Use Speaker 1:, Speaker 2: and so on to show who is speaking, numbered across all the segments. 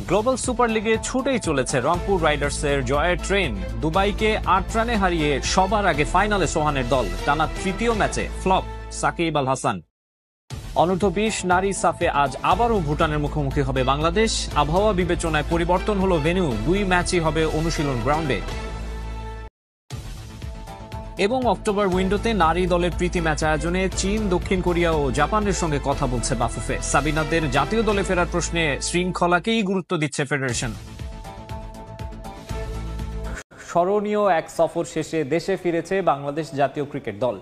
Speaker 1: Global super লিগে ছুটেই চলেছে রংপুর রাইডার্সের জয়ের ট্রেন। দুবাইকে ৮ রানে হারিয়ে সবার আগে ফাইনালে সোহানের দল। টানা তৃতীয় ম্যাচে ফ্লপ সাকিব আল হাসান। অনূর্ধ্ব-২০ নারী সাফে আজ আবারও ভুটানের মুখোমুখি হবে বাংলাদেশ। আবহাওয়া বিবেচনায় পরিবর্তন হলো ভেন্যু, ২ ম্যাচই হবে অনুশীলন গ্রাউন্ডে। এবং অক্টোবর উইন্ডোতে নারী দলের প্রীতি ম্যাচ আয়োজনে চীন, দক্ষিণ কোরিয়া ও জাপানের সঙ্গে কথা বলছে বাফুফে। সাবিনাদের জাতীয় দলে ফেরার প্রশ্নে শৃঙ্খলাকেই গুরুত্ব দিচ্ছে ফেডারেশন। স্মরণীয় এক সফর শেষে দেশে ফিরেছে বাংলাদেশ জাতীয় ক্রিকেট দল।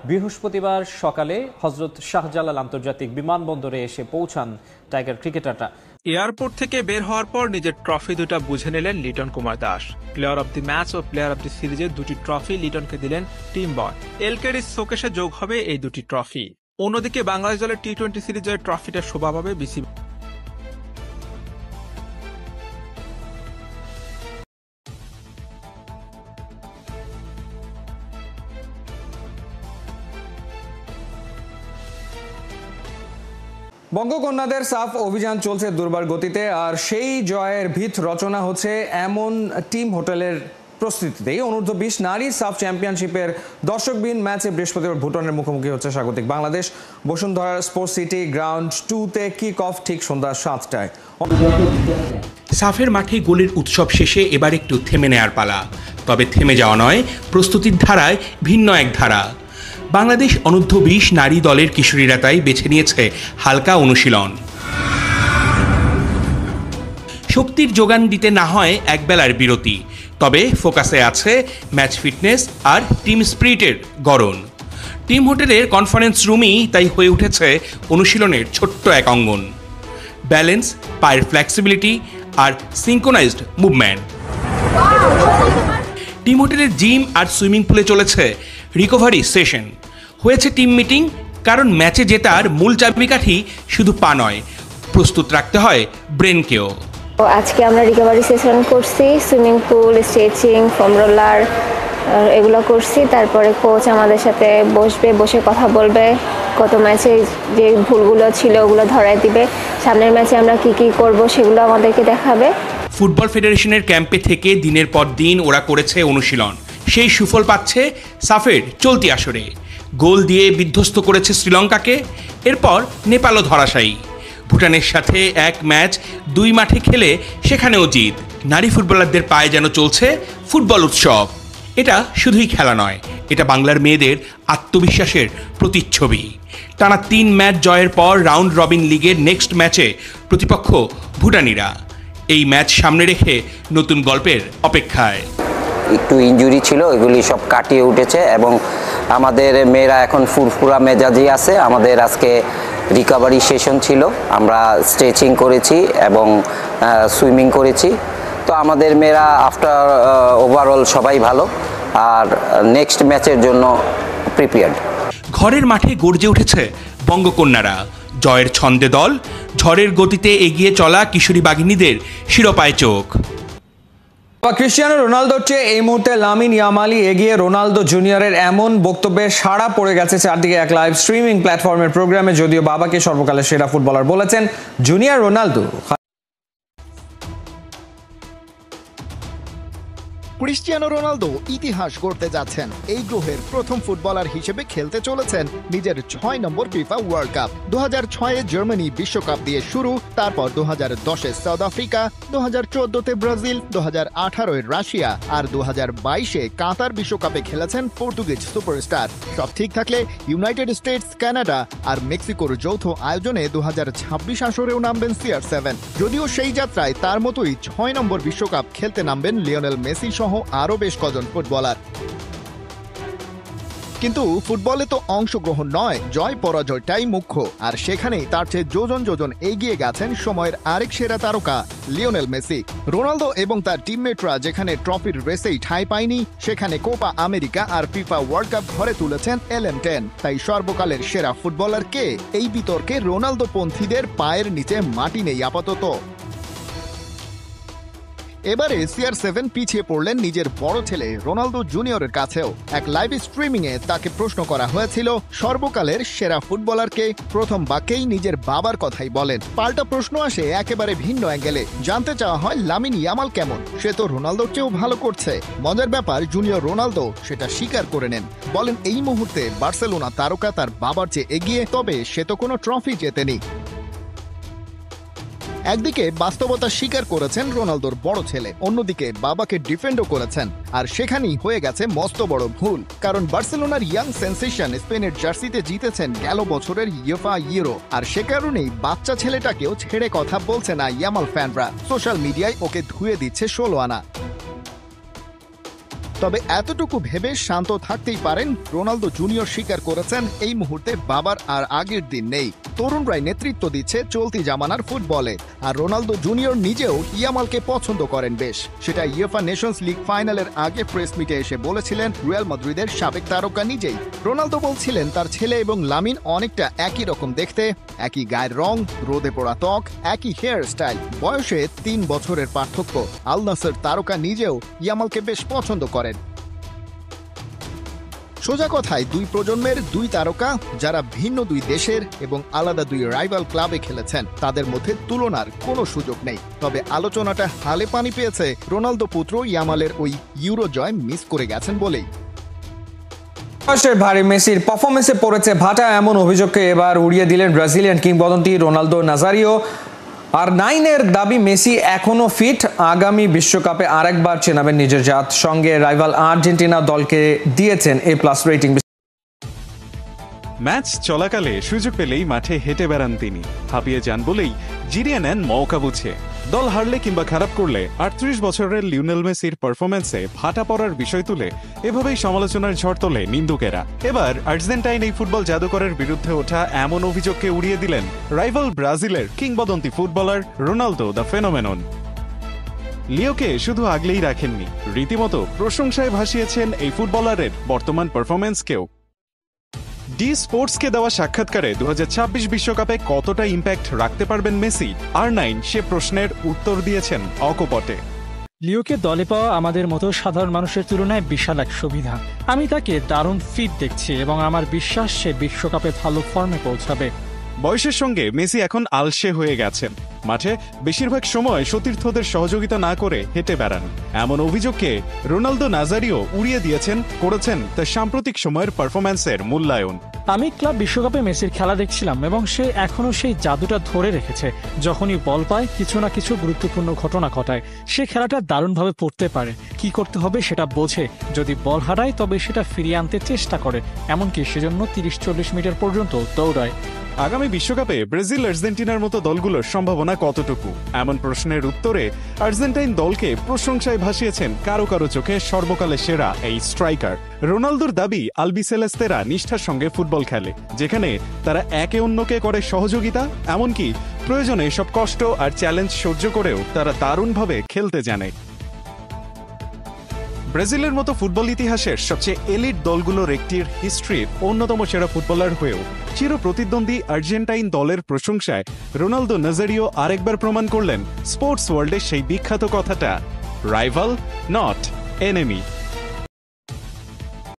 Speaker 1: বৃহস্পতিবার সকালে হযরত শাহজালাল আন্তর্জাতিক বিমানবন্দরে এসে পৌঁছান টাইগার ক্রিকেটাররা।
Speaker 2: এয়ারপোর্ট থেকে বের হওয়ার পর নিজের ট্রফি দুটা বুঝে নিলেন Liton Kumar Das. Player of the match ও প্লেয়ার অব দি সিরিজের দুটি ট্রফি লিটনকে দিলেন টিম বয়। এলকেডির শোকেসে যোগ হবে এই দুটি ট্রফি। অন্যদিকে বাংলাদেশ দলের টি-20 সিরিজের ট্রফিটা শোভা পাবে বিসিবি।
Speaker 3: বঙ্গকন্যাদের সাফ অভিযান চলছে দুর্বার গতিতে, আর সেই জয়ের ভিত রচনা হচ্ছে এমন টিম হোটেলের প্রস্তুতিতেই। অনূর্ধ্ব-২০ নারী সাফ চ্যাম্পিয়নশিপের দর্শকবিহীন ম্যাচে বৃহস্পতিবার ভুটানের মুখোমুখি হচ্ছে স্বাগতিক Bangladesh. Bashundhara sports city ground 2-তে কিক অফ ঠিক সন্ধ্যা 7টায়।
Speaker 4: সাফের মাঠে গোলের উৎসব শেষে এবার একটু থেমে নেয়ার পালা। তবে থেমে যাওয়া নয়, প্রস্তুতির ধারায় ভিন্ন এক ধারা। বাংলাদেশ অনূর্ধ্ব-২০ নারী দলের কিশোরীরা তাই বেছে নিয়েছে হালকা অনুশীলন। শক্তির যোগান দিতে না হয় একবেলার বিরতি, তবে ফোকাসে আছে ম্যাচ ফিটনেস আর টিম স্পিরিটের গড়ন। টিম হোটেলের কনফারেন্স রুমই তাই হয়ে উঠেছে অনুশীলনের ছোট্ট এক অঙ্গন। ব্যালেন্স, পায়ের ফ্লেক্সিবিলিটি আর সিঙ্ক্রোনাইজড মুভমেন্ট। টিম হোটেলের জিম আর সুইমিং পুলে চলেছে রিকভারি সেশন। হয়েছে টিম মিটিং, কারণ ম্যাচে জেতার মূল চাবিকাঠি শুধু পা নয়, প্রস্তুত রাখতে হয় ব্রেনকেও।
Speaker 5: আজকে আমরা রিকভারি সেশন করছি, swimming pool, stretching, foam roller এগুলো করছি। তারপরে কোচ আমাদের সাথে বসে কথা বলবে, গত ম্যাচে যে ভুলগুলো ছিল ওগুলো ধরায় দিবে, সামনের ম্যাচে আমরা কি করব সেগুলো আমাদেরকে দেখাবে।
Speaker 4: ফুটবল ফেডারেশনের ক্যাম্পে থেকে দিনের পর দিন ওরা করেছে অনুশীলন। সেই সুফল পাচ্ছে সাফের চলতি আসরে। গোল দিয়ে বিধ্বস্ত করেছে শ্রীলঙ্কাকে, এরপর নেপালও ধরাশায়ী। ভুটানের সাথে এক ম্যাচ 2 মাঠে খেলে সেখানেও জিত। নারী ফুটবলারদের পায়ে যেন চলছে ফুটবল উৎসব। এটা শুধুই খেলা নয়, এটা বাংলার মেয়েদের আত্মবিশ্বাসের প্রতিচ্ছবি। টানা 3 ম্যাচ জয়ের পর রাউন্ড রবিন লিগের নেক্সট ম্যাচে প্রতিপক্ষ ভুটানিরা। এই ম্যাচ সামনে রেখে নতুন গল্পের অপেক্ষায়।
Speaker 6: একটু ইনজুরি ছিল, এগুলি সব কাটিয়ে উঠেছে এবং আমাদের মেয়েরা এখন ফুরফুরা মেজাজি আছে। আমাদের আজকে রিকভারি সেশন ছিল, আমরা স্ট্রেচিং করেছি এবং সুইমিং করেছি। তো আমাদের মেয়েরা আফটার ওভারঅল সবাই ভালো, আর নেক্সট ম্যাচের জন্য প্রিপেয়ার্ড।
Speaker 4: ঘরের মাঠে গর্জে উঠেছে বঙ্গকন্যারা। জয়ের ছন্দে দল, ঝড়ের গতিতে এগিয়ে চলা কিশোরী বাঘিনীদের শিরোপায় চোখ।
Speaker 3: ক্রিস্টিয়ানো রোনালদোর চেয়ে এই মুহূর্তে লামিন ইয়ামালি এগিয়ে। রোনালদো জুনিয়রের এমন বক্তব্যে সাড়া পড়ে গেছে চারদিকে এক লাইভ স্ট্রিমিং প্ল্যাটফর্মের প্রোগ্রামে। যদিও বাবাকে সর্বকালের সেরা ফুটবলার বলেছেন জুনিয়র রোনালদো।
Speaker 7: ক্রিস্টিয়ানো রোনালদো ইতিহাস গড়তে যাচ্ছেন। এই গ্রহের প্রথম ফুটবলার হিসেবে খেলতে চলেছেন নিজের 6 নম্বর ফিফা ওয়ার্ল্ড কাপ। 2006-এ জার্মানি বিশ্বকাপ দিয়ে শুরু, তারপর 2010-এ সাউথ আফ্রিকা, 2014-তে ব্রাজিল, 2018-এ রাশিয়া আর 2022-এ কাতার বিশ্বকাপে খেলেছেন পর্তুগিজ সুপারস্টার। সব ঠিক থাকলে ইউনাইটেড স্টেটস, কানাডা আর মেক্সিকোর যৌথ আয়োজনে 2026 আসরেও নামবেন CR7। যদিও সেই যাত্রায় তার মতোই 6 নম্বর বিশ্বকাপ খেলতে নামবেন লিওনেল মেসি সহ আরো বেশ কজন ফুটবলার। কিন্তু ফুটবলে তো অংশগ্রহণ নয়, জয় পরাজয়টাই মুখ্য। আর সেখানেই তার চেয়ে যোজন এগিয়ে গেছেন সময়ের আরেক সেরা তারকা লিওনেল মেসি। রোনালদো এবং তার টিমমেটরা যেখানে ট্রফির রেসেই ঠাঁই পায়নি, সেখানে কোপা আমেরিকা আর ফিফা ওয়ার্ল্ড কাপ ঘরে তুলেছেন LM10। তাই সর্বকালের সেরা ফুটবলার কে, এই বিতর্কে রোনালদো পন্থীদের পায়ের নিচে মাটি নেই আপাতত। এবারে CR7 পিছিয়ে পড়লেন নিজের বড় ছেলে রোনালদো জুনিয়রের কাছেও। এক লাইভ স্ট্রিমিং এ তাকে প্রশ্ন করা হয়েছিল সর্বকালের সেরা ফুটবলারকে, প্রথম বাক্যেই নিজের বাবার কথাই বলেন। পাল্টা প্রশ্ন আসে একেবারে ভিন্ন অ্যাঙ্গেলে, জানতে চাওয়া হয় লামিন ইয়ামাল কেমন, সে তো রোনালদোর চেয়েও ভালো করছে। মজার ব্যাপার, জুনিয়র রোনালদো সেটা স্বীকার করে নেন, বলেন এই মুহূর্তে বার্সেলোনা তারকা তার বাবার চেয়ে এগিয়ে, তবে সে তো কোনো ট্রফি জেতেনি। একদিকে বাস্তবতা স্বীকার করেছেন রোনালদোর বড় ছেলে, অন্যদিকে বাবাকে ডিফেন্ডও করেছেন, আর সেখানেই হয়ে গেছে মস্ত বড় ভুল। কারণ বার্সেলোনার ইয়াং সেন্সেশন স্পেনের জার্সিতে জিতেছেন গেল বছরের ইউফা ইউরো, আর সে কারণেই বাচ্চা ছেলেটাকেও ছেড়ে কথা বলছে না ইয়ামাল ফ্যানরা। সোশ্যাল মিডিয়ায় ওকে ধুয়ে দিচ্ছে 16 আনা। তবে এতটুকু ভেবে শান্ত থাকতেই পারেন, রোনালদো জুনিয়র স্বীকার করেছেন এই মুহূর্তে বাবার আর আগের দিন নেই। তরুণরাই নেতৃত্ব দিচ্ছে চলতি জামানার ফুটবলে, আর রোনালদো জুনিয়র নিজেও ইয়ামালকে পছন্দ করেন বেশ। সেটা ইউএফা নেশনস লিগ ফাইনালের আগে প্রেস মিটে এসে বলেছিলেন রিয়াল মাদ্রিদের সাবেক তারকা নিজেই। রোনালদো বলছিলেন তার ছেলে এবং লামিন অনেকটা একই রকম দেখতে, একই গায়ের রং, রোদে পোড়া ত্বক, একই হেয়ার স্টাইল, বয়সে 3 বছরের পার্থক্য। আল নাসর তারকা নিজেও ইয়ামালকে বেশ পছন্দ করেন। সোজা কথায়, 2 প্রজন্মের 2 তারকা যারা ভিন্ন 2 দেশের এবং আলাদা 2 রাইভাল ক্লাবে খেলেছেন, তাদের মধ্যে তুলনার কোনো সুযোগ নেই। তবে আলোচনাটা হালে পানি পেয়েছে রোনালদো পুত্র ইয়ামালের ওই ইউরো জয় মিস করে গেছেন বলেই।
Speaker 3: বয়সের ভারী মেসির পারফরমেন্সে পড়েছে ভাটা, এমন অভিযোগকে এবার উড়িয়ে দিলেন ব্রাজিলিয়ান কিংবদন্তি রোনালদো নাজারিও। আর 9-এর দাবি মেসি এখনো ফিট, আগামী বিশ্বকাপে আরেকবার চেনাবেন নিজের জাত। সঙ্গে রাইভাল আর্জেন্টিনা দলকে দিয়েছেন A+ রেটিং।
Speaker 8: ম্যাচ চলাকালে সুযোগ পেলেই মাঠে হেঁটে বেড়ান তিনি, হাঁপিয়ে যান বলেই জিরিয়ে নেন মৌকা বুঝে। দল হারলে কিংবা খারাপ করলে 38 বছরের লিওনেল মেসির পারফরম্যান্সে ভাটা পড়ার বিষয় তুলে এভাবেই সমালোচনার ঝড় তোলে নিন্দুকেরা। এবার আর্জেন্টাইন এই ফুটবল জাদুকরের বিরুদ্ধে ওঠা এমন অভিযোগকে উড়িয়ে দিলেন রাইভাল ব্রাজিলের কিংবদন্তি ফুটবলার রোনালদো দ্য ফেনোমেনন। লিওকে শুধু আগলেই রাখেননি, রীতিমতো প্রশংসায় ভাসিয়েছেন এই ফুটবলারের বর্তমান পারফরম্যান্সকেও। ডি স্পোর্টসকে দেওয়া সাক্ষাৎকারে 2026 বিশ্বকাপে কতটা ইম্প্যাক্ট রাখতে পারবেন মেসি, R9 সে প্রশ্নের উত্তর দিয়েছেন অকপটে।
Speaker 9: লিওকে দলে পাওয়া আমাদের মতো সাধারণ মানুষের তুলনায় বিশাল এক সুবিধা। আমি তাকে দারুণ ফিট দেখছি এবং আমার বিশ্বাস সে বিশ্বকাপে ভালো ফর্মে পৌঁছাবে।
Speaker 8: বয়সের সঙ্গে মেসি এখন আলসে হয়ে গেছেন, মাঠে বেশিরভাগ সময় সতীর্থদের সহযোগিতা না করে হেঁটে বেড়ান। এমন অভিযোগকে রোনালদো নাজারিও উড়িয়ে করেছেন তার সাম্প্রতিক সময়ের পারফরম্যান্সের মূল্যায়ন।
Speaker 9: আমি ক্লাব বিশ্বকাপে মেসির খেলা দেখছিলাম এবং সে এখনো সেই জাদুটা ধরে রেখেছে। যখনই বল পায় কিছু না কিছু গুরুত্বপূর্ণ ঘটনা ঘটায়। সে খেলাটা দারুণভাবে পড়তে পারে, কি করতে হবে সেটা বোঝে, যদি বল হারায় তবে সেটা ফিরিয়ে আনতে চেষ্টা করে, এমনকি সেজন্য 30-40 মিটার পর্যন্ত দৌড়ায়।
Speaker 8: আগামী বিশ্বকাপে ব্রাজিল আর্জেন্টিনার মতো দলগুলোর সম্ভাবনা কতটুকু, এমন প্রশ্নের উত্তরে আর্জেন্টাইন দলকে প্রশংসায় ভাসিয়েছেন কারো কারো চোখে সর্বকালের সেরা এই স্ট্রাইকার। রোনালদোর দাবি আলবিসেলেস্তেরা নিষ্ঠার সঙ্গে ফুটবল খেলে, যেখানে তারা একে অন্যকে করে সহযোগিতা, এমনকি প্রয়োজনে সব কষ্ট আর চ্যালেঞ্জ সহ্য করেও তারা দারুণভাবে খেলতে জানে। ব্রাজিলের মতো ফুটবল ইতিহাসের সবচেয়ে এলিট দলগুলোর একটির হিস্ট্রির অন্যতম সেরা ফুটবলার হয়েও চির প্রতিদ্বন্দ্বী আর্জেন্টাইন দলের প্রশংসায় রোনালদো নাজারিও আরেকবার প্রমাণ করলেন স্পোর্টস ওয়ার্ল্ডের সেই বিখ্যাত কথাটা, রাইভাল নট এনিমি।